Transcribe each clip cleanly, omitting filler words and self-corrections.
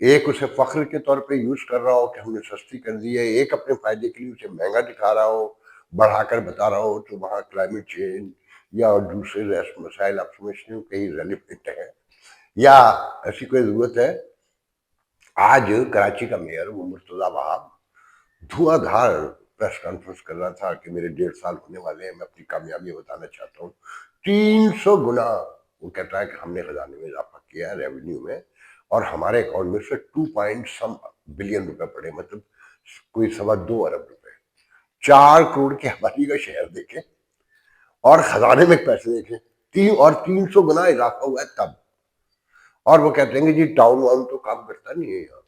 ایک اسے فخر کے طور پہ یوز کر رہا ہو کہ ہم نے سستی کر دی ہے، ایک اپنے فائدے کے لیے اسے مہنگا دکھا رہا ہو، بڑھا کر بتا رہا ہو، تو وہاں کلائمیٹ چینج یا دوسرے مسائل آپ سمجھتے ہو کہیں ریلیونٹ ہے یا ایسی کوئی ضرورت ہے؟ آج کراچی کا میئر وہ مرتضیٰ وہاب دھواں دھار پریس کانفرنس کر رہا تھا کہ میرے 1.5 سال ہونے والے ہیں، میں اپنی کامیابی بتانا چاہتا ہوں، 300 گنا وہ کہتا ہے کہ ہم نے خزانے میں اضافہ کیا ہے، ریونیو میں، اور ہمارے اکاؤنٹ میں سے 2 بلین روپے پڑے، مطلب کوئی 2.25 ارب روپے، 4 کروڑ کی آبادی کا شہر دیکھیں اور خزانے میں پیسے دیکھیں، 300 گنا اضافہ ہوا ہے تب. اور وہ کہتے ہیں کہ جی ٹاؤن واؤن تو کام کرتا نہیں ہے یہاں،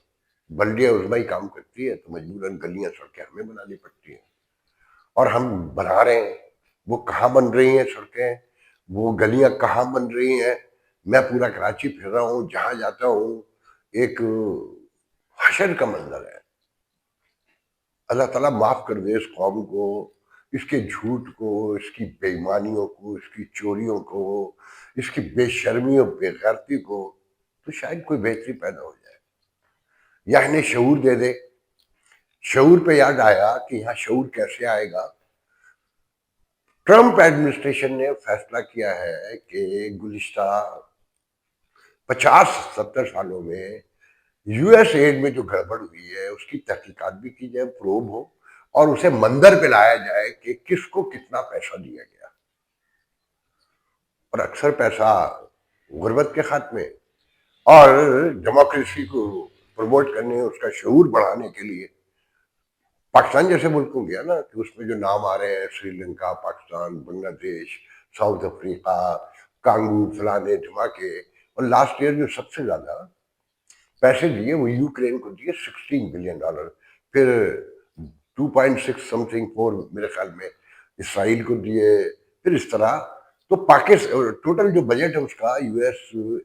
بلدیہ عظمیٰ ہی کام کرتی ہے، تو مجبوراً گلیاں سڑکیں ہمیں بنانی پڑتی ہیں، اور ہم بنا رہے ہیں. وہ کہاں بن رہی ہیں سڑکیں، وہ گلیاں کہاں بن رہی ہیں؟ میں پورا کراچی پھر رہا ہوں، جہاں جاتا ہوں ایک حشر کا منظر ہے. اللہ تعالیٰ معاف کر دے اس قوم کو، اس کے جھوٹ کو، اس کی بے ایمانیوں کو، اس کی چوریوں کو، اس کی بے شرمی اور بے غیرتی کو، تو شاید کوئی بہتری پیدا ہو جائے یا انہیں شعور دے دے. شعور پہ یاد آیا کہ یہاں شعور کیسے آئے گا. ٹرمپ ایڈمنسٹریشن نے فیصلہ کیا ہے کہ گزشتہ 50-70 سالوں میں یو ایس ایڈ میں جو گڑبڑ ہوئی ہے اس کی تحقیقات بھی کی جائے، پروب ہو، اور اسے منظر پہ لایا جائے کہ کس کو کتنا پیسہ دیا گیا. اور اکثر پیسہ غربت کے خاتمے اور ڈیموکریسی کو پروموٹ کرنے، اس کا شعور بڑھانے کے لیے پاکستان جیسے ملک ہو گیا نا، کہ اس میں جو نام آ رہے ہیں سری لنکا، پاکستان، بنگلہ دیش، ساؤتھ افریقہ، کانگو، فلانے دھماکے، اور لاسٹ ایئر جو سب سے زیادہ پیسے دیے وہ یوکرین کو دیے $16 بلین، پھر 2.6 سم تھنگ 4 میرے خیال میں اسرائیل کو دیے، پھر اس طرح. تو پاکستان ٹوٹل جو بجٹ ہے اس کا یو ایس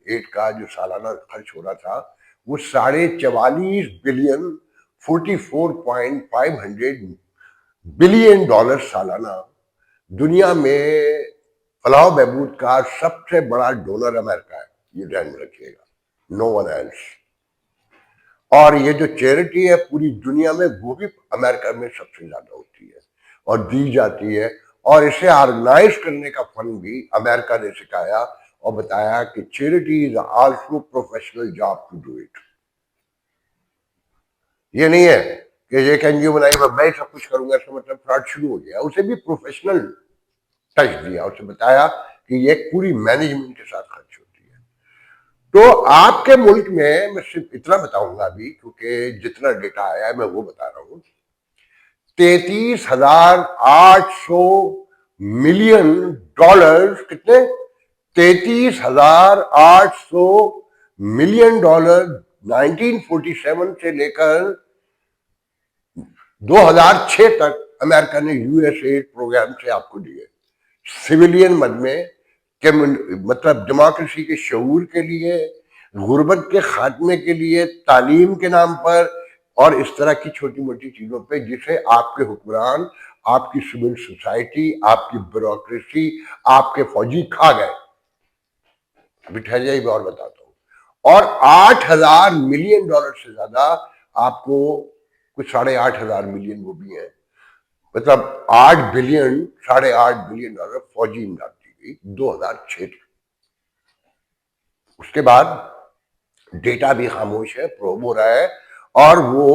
ایڈ کا جو سالانہ خرچ ہو رہا تھا وہ 44.5 بلین، 44.5 بلین ڈالر سالانہ. دنیا میں فلاح و بہبود کا سب سے بڑا ڈونر امریکہ ہے، یہ ذہن میں رکھیے گا، نو ون ایلس. اور یہ جو چیریٹی ہے پوری دنیا میں وہ بھی امریکہ میں سب سے زیادہ ہوتی ہے اور دی جاتی ہے، اور اسے آرگنائز کرنے کا فن بھی امریکہ نے سکھایا اور بتایا کہ charity is also professional job to do it. یہ نہیں ہے کہ ایک این جی او بنائی میں سب کچھ کروں گا، اس کا مطلب فراڈ شروع ہو گیا. اسے بھی پروفیشنل ٹچ دیا، اسے بتایا کہ یہ ایک پوری مینجمنٹ کے ساتھ خرچ ہوتی ہے. تو آپ کے ملک میں صرف اتنا بتاؤں گا ابھی، کیونکہ جتنا ڈیٹا آیا ہے میں وہ بتا رہا ہوں. 33,800 ملین ڈالر، کتنے؟ 33,800 ملین ڈالر 1947 سے لے کر 2006 تک امریکہ نے یو ایس ایڈ پروگرام سے آپ کو دیے، سویلین مد میں، کہ مطلب ڈیموکریسی کے شعور کے لیے، غربت کے خاتمے کے لیے، تعلیم کے نام پر، اور اس طرح کی چھوٹی موٹی چیزوں پہ جسے آپ کے حکمران، آپ کی سول سوسائٹی، آپ کی بیوروکریسی، آپ کے فوجی کھا گئے. ابھی ٹھہر جائیے میں اور بتاتا ہوں. اور 8,000 ملین ڈالر سے زیادہ آپ کو کچھ 8,500 ملین وہ بھی ہیں، مطلب 8 بلین، 8.5 بلین ڈالر فوجی امداد دی گئی 2006 تک. اس کے بعد ڈیٹا بھی خاموش ہے، پروب ہو رہا ہے، اور وہ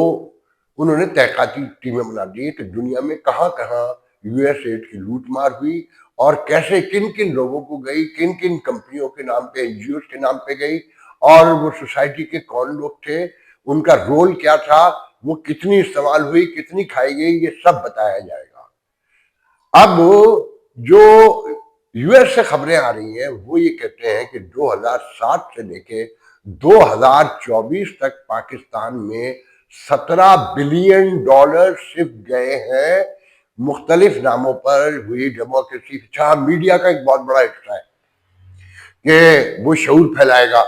انہوں نے تحقیقاتی ٹیمیں بنا دی کہ دنیا میں کہاں کہاں یو ایس ایڈ کی لوٹ مار ہوئی، اور کیسے کن کن لوگوں کو گئی، کن کن کمپنیوں کے نام پہ، این جی اوز کے نام پہ گئی، اور وہ سوسائٹی کے کون لوگ تھے، ان کا رول کیا تھا، وہ کتنی استعمال ہوئی، کتنی کھائی گئی، یہ سب بتایا جائے گا. اب جو یو ایس سے خبریں آ رہی ہیں وہ یہ کہتے ہیں کہ 2007 سے لے کے 2024 تک پاکستان میں 17 بلین ڈالر صرف گئے ہیں مختلف ناموں پر ہوئی ڈیموکریسی. اچھا، میڈیا کا ایک بہت بڑا حصہ ہے کہ وہ شعور پھیلائے گا.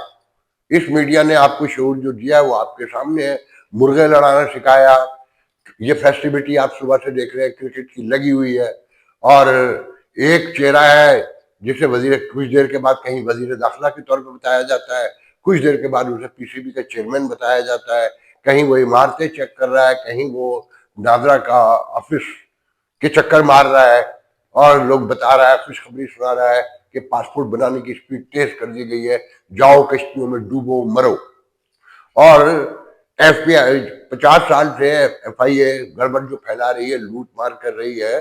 اس میڈیا نے آپ کو شعور جو دیا ہے وہ آپ کے سامنے ہے. مرغے لڑانا سکھایا، یہ فیسٹیوٹی آپ صبح سے دیکھ رہے ہیں کرکٹ کی لگی ہوئی ہے، اور ایک چہرہ ہے جسے کچھ دیر کے بعد کہیں وزیر داخلہ کے طور پہ بتایا جاتا ہے، کچھ دیر کے بعد اسے پی سی بی کا چیئرمین بتایا جاتا ہے، کہیں وہ عمارتیں چیک کر رہا ہے، کہیں وہ ناظرہ کا آفس کے چکر مار رہا ہے، اور لوگ بتا رہا ہے، خوشخبری سنا رہا ہے کہ پاسپورٹ بنانے کی اسپیڈ تیز کر دی گئی ہے، جاؤ کشتیوں میں ڈوبو مرو۔ اور ایف بی آئی 50 سال سے ایف آئی اے گڑبڑ جو پھیلا رہی ہے، لوٹ مار کر رہی ہے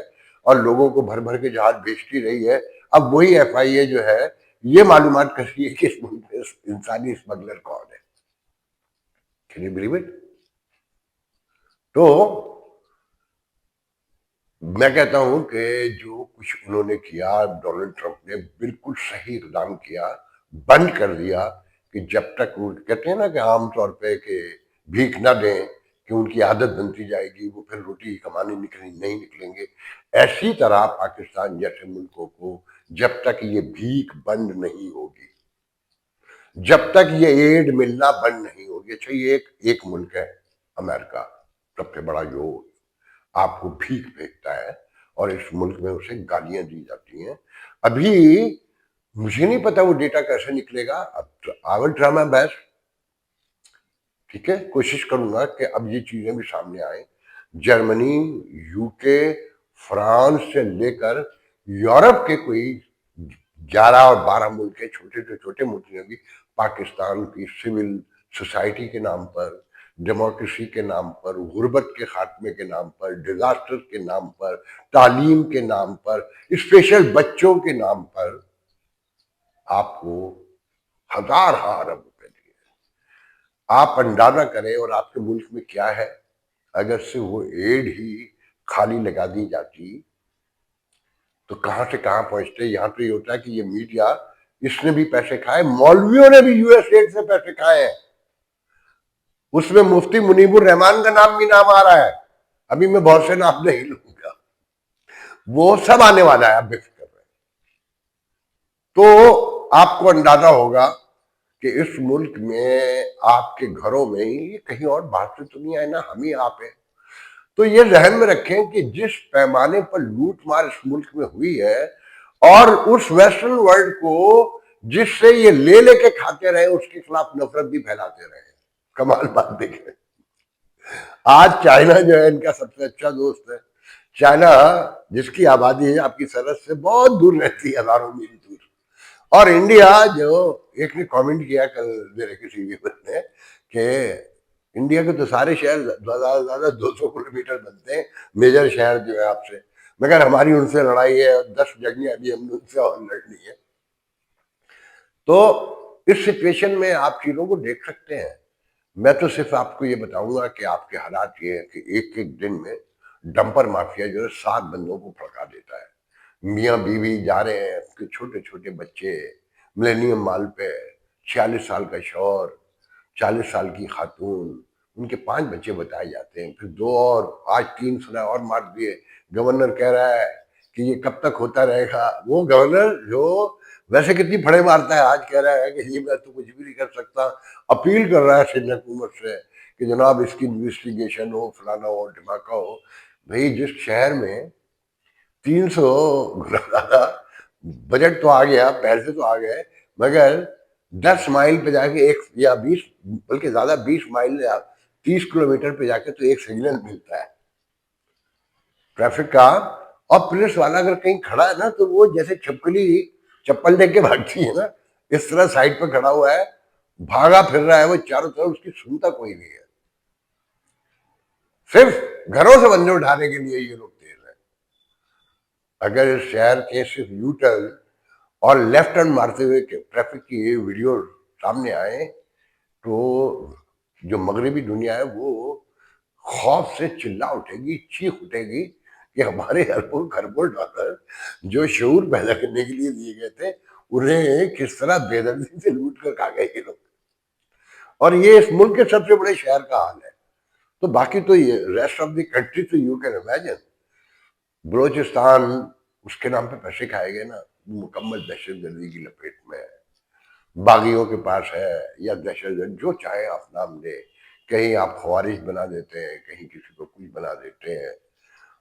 اور لوگوں کو بھر بھر کے جہاز بھیجتی رہی ہے، اب وہی ایف آئی اے جو ہے یہ معلومات کر رہی ہے کہ اس ملک میں انسانی اسمگلر کون ہے۔ Can you believe it؟ تو میں کہتا ہوں کہ جو کچھ انہوں نے کیا، ڈونلڈ ٹرمپ نے بالکل صحیح اقدام کیا، بند کر دیا کہ جب تک وہ کہتے ہیں نا کہ عام طور پہ کہ بھیک نہ دیں کہ ان کی عادت بنتی جائے گی، وہ پھر روٹی کمانے نہیں نکلیں گے، ایسی طرح پاکستان جیسے ملکوں کو جب تک یہ بھیک بند نہیں ہوگی، جب تک یہ ایڈ ملنا بند نہیں ہوگی۔ اچھا، یہ ایک ملک ہے امریکہ، سب سے بڑا، جو آپ کو بھیک بھیجتا ہے اور اس ملک میں اسے گالیاں دی جاتی ہیں۔ ابھی مجھے نہیں پتا وہ ڈیٹا کیسے نکلے گا، اب آئی ول ٹرائی مائی بیسٹ، ٹھیک ہے، کوشش کروں گا کہ اب یہ چیزیں بھی سامنے آئیں۔ جرمنی، یو کے، فرانس سے لے کر یورپ کے کوئی 11 اور 12 ملک کے چھوٹے سے چھوٹے ملک میں بھی پاکستان کی سول سوسائٹی کے نام پر، ڈیموکریسی کے نام پر، غربت کے خاتمے کے نام پر، ڈیزاسٹر کے نام پر، تعلیم کے نام پر، اسپیشل بچوں کے نام پر آپ کو ہزار ارب روپے دیے۔ آپ اندازہ کریں اور آپ کے ملک میں کیا ہے، اگر سے وہ ایڈ ہی خالی لگا دی جاتی تو کہاں سے کہاں پہنچتے۔ یہاں تو یہ ہوتا ہے کہ یہ میڈیا، اس نے بھی پیسے کھائے، مولویوں نے بھی یو ایس ایڈ سے پیسے کھائے ہیں، اس میں مفتی منیب الرحمان کا نام بھی نام آ رہا ہے، ابھی میں بہت سے نام نہیں لوں گا، وہ سب آنے والا ہے، آپ بے فکر رہے۔ تو آپ کو اندازہ ہوگا کہ اس ملک میں آپ کے گھروں میں یہ کہیں اور بات سے تو نہیں آئے نا، ہم ہی آپ ہیں۔ تو یہ ذہن میں رکھیں کہ جس پیمانے پر لوٹ مار اس ملک میں ہوئی ہے، اور اس ویسٹرن ورلڈ کو جس سے یہ لے کے کھاتے رہے، اس کے خلاف نفرت بھی پھیلاتے رہے۔ کمال بات دیکھیں، آج چائنا جو ہے ان کا سب سے اچھا دوست ہے۔ چائنا جس کی آبادی ہے آپ کی سرحد سے بہت دور رہتی ہے، ہزاروں میل دور، اور انڈیا جو ایک نے کامنٹ کیا کل میرے کسی ویور نے کہ انڈیا کے تو سارے شہر زیادہ سے زیادہ 200 کلومیٹر بنتے ہیں، میجر شہر جو ہے آپ سے، مگر ہماری ان سے لڑائی ہے، 10 جنگیں ابھی ہم نے ان سے اور لڑنی ہے۔ تو اس سچویشن میں آپ چیزوں کو دیکھ سکتے ہیں۔ میں تو صرف آپ کو یہ بتاؤں گا کہ آپ کے حالات یہ ہیں کہ ایک دن میں ڈمپر مافیا جو ہے 7 بندوں کو پھڑکا دیتا ہے، میاں بیوی جا رہے ہیں، اس کے چھوٹے چھوٹے بچے ملینیم مال پہ، 46 سال کا شوہر، 40 سال کی خاتون، ان کے 5 بچے بتائے جاتے ہیں، پھر 2 اور آج 3 سنا اور مار دیے۔ گورنر کہہ رہا ہے کہ یہ کب تک ہوتا رہے گا، وہ گورنر جو ویسے کتنی پھڑے مارتا ہے، آج کہہ رہا ہے کہ یہ میں تو کچھ بھی نہیں کر سکتا، اپیل کر رہا ہے سندھ حکومت سے کہ جناب اس کی انویسٹیگیشن ہو، فلانا ہو، ڈھماکہ ہو۔ بھئی جس شہر میں 300 زیادہ بجٹ تو آ گیا، پیسے تو آ گئے، مگر 10 مائل پہ جا کے ایک یا 20 بلکہ زیادہ 20 مائل یا 30 کلومیٹر پہ جا کے تو ایک سگنل ملتا ہے ٹریفک کا، اور پولیس والا اگر کہیں کھڑا ہے نا تو وہ جیسے چھپکلی چپل دے کے بھاگتی ہے نا، اس طرح سائڈ پہ کھڑا ہوا ہے، بھاگا پھر رہا ہے وہ چاروں طرف، اس کی سنتا کوئی نہیں ہے، صرف گھروں سے بندے اٹھانے کے لیے یہ لوگ تیز ہیں۔ اگر اس شہر کے صرف یو ٹرن اور لیفٹ ٹرن مارتے ہوئے ٹریفک کی یہ ویڈیو سامنے آئے تو جو مغربی دنیا ہے وہ خوف سے چلا اٹھے گی، چیخ اٹھے گی کہ ہمارے اربوں خربوں ڈالر جو شعور پیدا کرنے کے لیے دیے گئے تھے، انہیں کس طرح بے دردی سے لوٹ کر کھا گئے یہ لوگ۔ اور یہ اس ملک کے سب سے بڑے شہر کا حال ہے۔ تو باقی تو یہ ریسٹ آف دی کنٹری تو یو کین امیجن، بلوچستان اس کے نام پہ پیسے کھائے گئے نا، مکمل دہشت گردی کی لپیٹ میں ہے، باغیوں کے پاس ہے، یا دہشت گرد جو چاہے آپ نام دیں، کہیں آپ خوارج بنا دیتے ہیں، کہیں کسی کو کچھ بنا دیتے ہیں،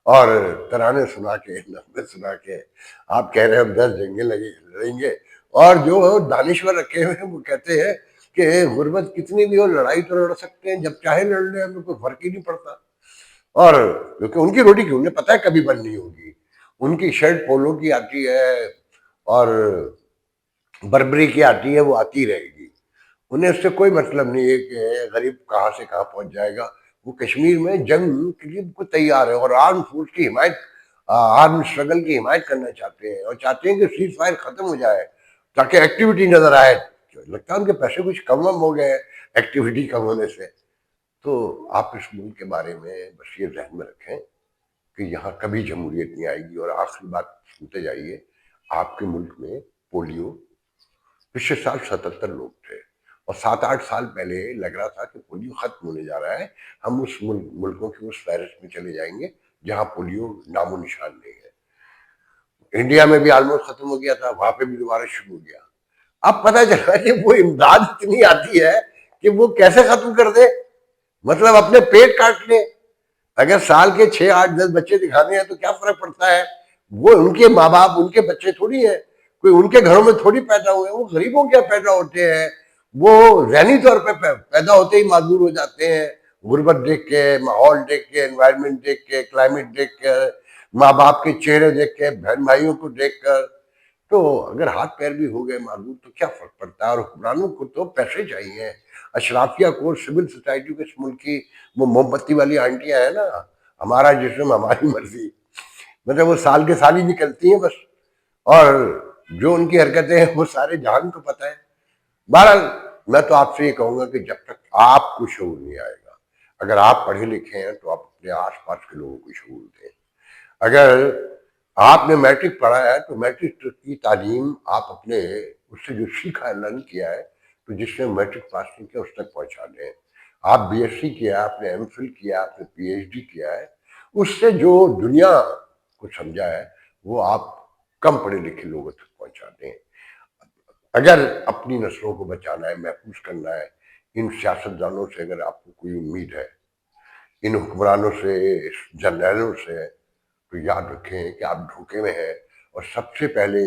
اور ترانے سنا کے، نغمے سنا کے آپ کہہ رہے ہیں ہم 10 جنگیں لڑیں گے، اور جو دانشور رکھے ہوئے ہیں وہ کہتے ہیں کہ غربت کتنی بھی ہو لڑائی تو لڑ سکتے ہیں، جب چاہے لڑ لیں، ہمیں کوئی فرق ہی نہیں پڑتا. اور کیونکہ ان کی روٹی کی انہیں پتہ ہے کبھی بند نہیں ہوگی. ان کی شرٹ پولو کی آتی ہے اور بربری کی آتی ہے، وہ آتی رہے گی. انہیں اس سے کوئی مطلب نہیں ہے کہ غریب کہاں سے کہاں پہنچ جائے گا. وہ کشمیر میں جنگ کے لیے کو تیار ہے اور آرم فورس کی حمایت، آرم اسٹرگل کی حمایت کرنا چاہتے ہیں، اور چاہتے ہیں کہ سیز فائر ختم ہو جائے تاکہ ایکٹیویٹی نظر آئے. لگتا ہے ان کے پیسے کچھ کم ہو گئے ایکٹیویٹی کم ہونے سے. تو آپ اس ملک کے بارے میں بس یہ ذہن میں رکھیں کہ یہاں کبھی جمہوریت نہیں آئے گی. اور آخری بات سنتے جائیے، آپ کے ملک میں پولیو پچھلے سال 77 لوگ تھے، اور 7-8 سال پہلے لگ رہا تھا کہ پولیو ختم ہونے جا رہا ہے، ہم اس ملکوں کی اس فہرست میں چلے جائیں گے جہاں پولیو نام و نشان نہیں ہے. انڈیا میں بھی آلموسٹ ختم ہو گیا تھا، وہاں پہ بھی دوبارہ شروع ہو گیا. اب پتہ چلا کہ وہ امداد اتنی آتی ہے کہ وہ کیسے ختم کر دے، مطلب اپنے پیٹ کاٹ لے. اگر سال کے 6-8-10 بچے دکھانے ہیں تو کیا فرق پڑتا ہے؟ وہ ان کے ماں باپ ان کے بچے تھوڑی ہیں، کوئی ان کے گھروں میں تھوڑی پیدا ہوئے ہیں، وہ غریبوں کے پیدا ہوتے ہیں. وہ ذہنی طور پہ پیدا ہوتے ہی معذور ہو جاتے ہیں، غربت دیکھ کے، ماحول دیکھ کے، انوائرمنٹ دیکھ کے، کلائمیٹ دیکھ کر، ماں باپ کے چہرے دیکھ کے، بہن بھائیوں کو دیکھ کر. تو اگر ہاتھ پیر بھی ہو گئے معذور تو کیا فرق پڑتا ہے؟ اور حکمرانوں کو تو پیسے چاہیے. اشرافیہ کو، سول سوسائٹی کے اس ملک کی وہ موم بتی والی آنٹیاں ہیں نا، ہمارا جسم ہماری مرضی، مطلب وہ سال کے سال ہی نکلتی ہیں بس، اور جو ان کی حرکتیں ہیں وہ سارے جہان کو پتہ ہے. بہرحال میں تو آپ سے یہ کہوں گا کہ جب تک آپ کو شعور نہیں آئے گا، اگر آپ پڑھے لکھے ہیں تو آپ اپنے آس پاس کے لوگوں کو شعور دیں. اگر آپ نے میٹرک پڑھا ہے تو میٹرک کی تعلیم آپ اپنے اس سے جو سیکھا ہے، لرن کیا ہے، تو جس نے میٹرک پاس نہیں کیا اس تک پہنچا دیں. آپ بی ایس سی کیا، آپ نے ایم فل کیا، آپ نے پی ایچ ڈی کیا ہے، اس سے جو دنیا کو سمجھا ہے وہ آپ کم پڑھے لکھے لوگوں تک پہنچا دیں. اگر اپنی نسلوں کو بچانا ہے، محفوظ کرنا ہے، ان سیاستدانوں سے اگر آپ کو کوئی امید ہے، ان حکمرانوں سے، جرنیلوں سے، تو یاد رکھیں کہ آپ دھوکے میں ہیں. اور سب سے پہلے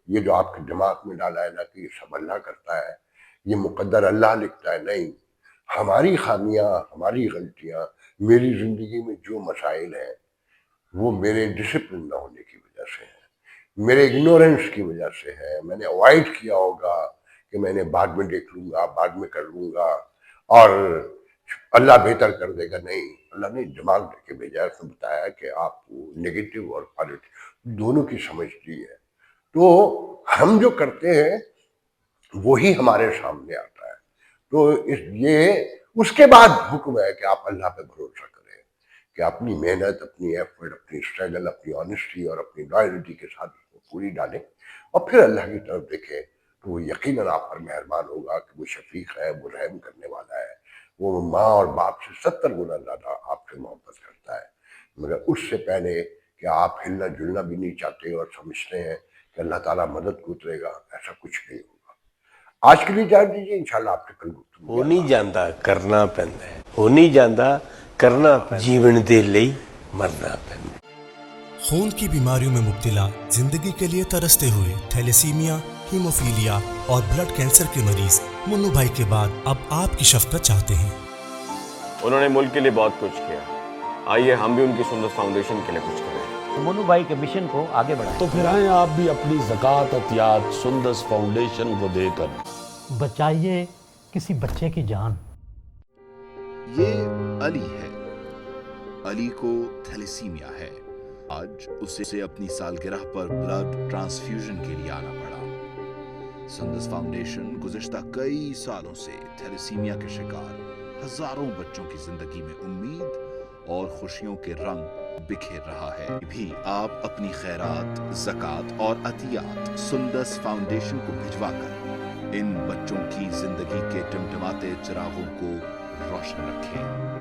یہ جو آپ کے دماغ میں ڈالا ہے نا کہ یہ سب اللہ کرتا ہے، یہ مقدر اللہ لکھتا ہے، نہیں. ہماری خامیاں، ہماری غلطیاں، میری زندگی میں جو مسائل ہیں وہ میرے ڈسپلن نہ ہونے کی وجہ سے ہیں، میرے اگنورنس کی وجہ سے ہے. میں نے اوائڈ کیا ہوگا کہ میں نے بعد میں دیکھ لوں گا، بعد میں کر لوں گا، اور اللہ بہتر کر دے گا. نہیں، اللہ نے دماغ دے کے بھیجا ہے، اس نے بتایا کہ آپ کو نگیٹو اور پازیٹو دونوں کی سمجھ دی ہے. تو ہم جو کرتے ہیں وہی ہمارے سامنے آتا ہے. تو اس کے بعد حکم ہے کہ آپ اللہ پہ بھروسہ کریں، کہ اپنی محنت، اپنی ایفرٹ، اپنی اسٹرگل، اپنی آنیسٹی اور اپنی لائلٹی کے ساتھ اس کو پوری ڈالیں، اور پھر اللہ کی طرف دیکھیں تو وہ یقیناً آپ پر مہربان ہوگا کہ وہ شفیق ہے، وہ رحم کرنے والا ہے. وہ ماں اور باپ سے 70 گنا زیادہ آپ سے محبت کرتا ہے. مگر اس سے پہلے کہ آپ ہلنا جلنا بھی نہیں چاہتے اور سمجھتے ہیں کہ اللہ تعالیٰ مدد کو اترے گا، ایسا کچھ نہیں ہوگا. آج کے لیے جان دیجیے، انشاءاللہ آپ سے کل گفتگو ہو نہیں جاندہ کرنا پیندا ہے، ہو نہیں جاندہ کرنا پیندا، جیون دے لئی مرنا پیندا. خون کی بیماریوں میں مبتلا، زندگی کے لیے ترستے ہوئے تھیلیسیمیا، ہیموفیلیا اور بلڈ کینسر کے مریض منو بھائی کے بعد اب آپ کی شفقت چاہتے ہیں. انہوں نے ملک کے لیے بہت کچھ کیا، آئیے ہم بھی ان کی سندس فاؤنڈیشن کے لیے کچھ کریں. منو بھائی کے مشن کو آگے بڑھائیں. تو پھر آئیں آپ بھی اپنی زکوٰۃ عطیات سندس فاؤنڈیشن کو دے کر بچائیے کسی بچے کی جان. یہ علی ہے. علی کو تھیلیسیمیا ہے. آج اسے اپنی سالگرہ پر بلڈ ٹرانسفیوژن کے لیے آنا پڑا. سندس فاؤنڈیشن گزشتہ کئی سالوں سے تھیلیسیمیا کے شکار ہزاروں بچوں کی زندگی میں امید اور خوشیوں کے رنگ بکھیر رہا ہے. بھی آپ اپنی خیرات، زکوٰۃ اور عطیات سندس فاؤنڈیشن کو بھجوا کر ان بچوں کی زندگی کے ٹمٹماتے چراغوں کو روشن رکھیں.